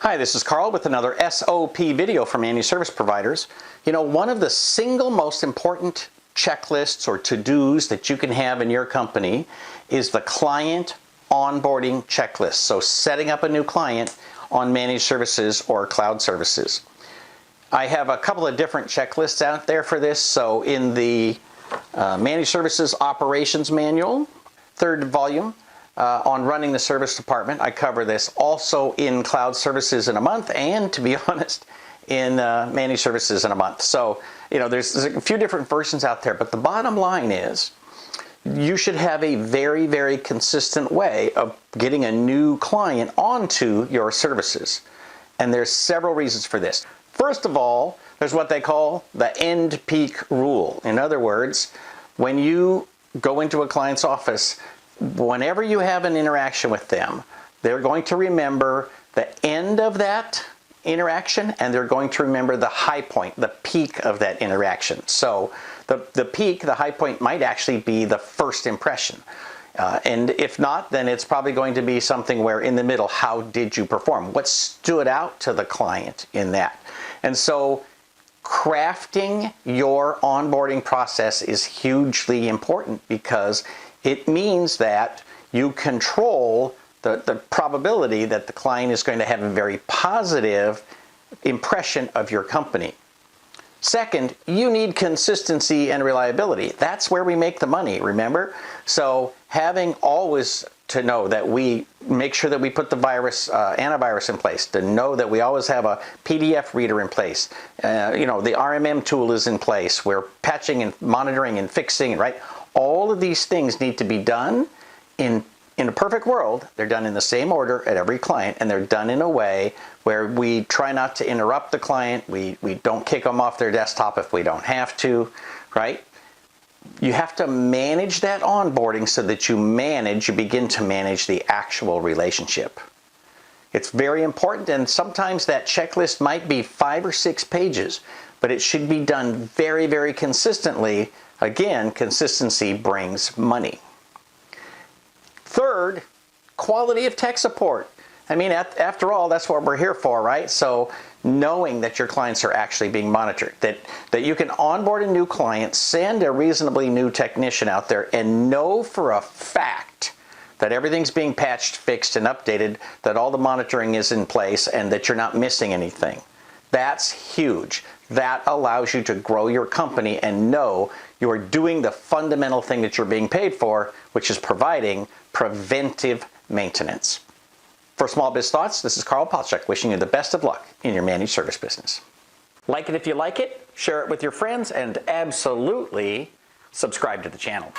Hi, this is Carl with another SOP video for managed service providers. You know, one of the single most important checklists or to-dos that you can have in your company is the Client Onboarding Checklist. So setting up a new client on managed services or cloud services. I have a couple of different checklists out there for this. So in the Managed Services Operations Manual, third volume, on running the service department, I cover this. Also in Cloud Services in a Month, and to be honest, in Managed Services in a Month. So, you know, there's a few different versions out there, but the bottom line is you should have a very, very consistent way of getting a new client onto your services. And there's several reasons for this. First of all, there's what they call the end peak rule. In other words, when you go into a client's office, whenever you have an interaction with them, they're going to remember the end of that interaction, and they're going to remember the high point, the peak of that interaction. So the peak, the high point might actually be the first impression. And if not, then it's probably going to be something where in the middle, how did you perform? What stood out to the client in that? And so crafting your onboarding process is hugely important, because it means that you control the probability that the client is going to have a very positive impression of your company. Second, you need consistency and reliability. That's where we make the money, remember? So having always to know that we make sure that we put the antivirus in place, to know that we always have a PDF reader in place. You know, the RMM tool is in place. We're patching and monitoring and fixing, right? All of these things need to be done in a perfect world. They're done in the same order at every client, and they're done in a way where we try not to interrupt the client. We don't kick them off their desktop if we don't have to, right? You have to manage that onboarding so that you begin to manage the actual relationship. It's very important, and sometimes that checklist might be 5 or 6 pages, but it should be done very, very consistently. Again, consistency brings money. Third, quality of tech support. I mean, after all, that's what we're here for, right? So knowing that your clients are actually being monitored, that you can onboard a new client, send a reasonably new technician out there, and know for a fact that everything's being patched, fixed, and updated, that all the monitoring is in place, and that you're not missing anything. That's huge. That allows you to grow your company and know you're doing the fundamental thing that you're being paid for, which is providing preventive maintenance. For Small Biz Thoughts, this is Carl Palchuk, wishing you the best of luck in your managed service business. Like it if you like it, share it with your friends, and absolutely subscribe to the channel.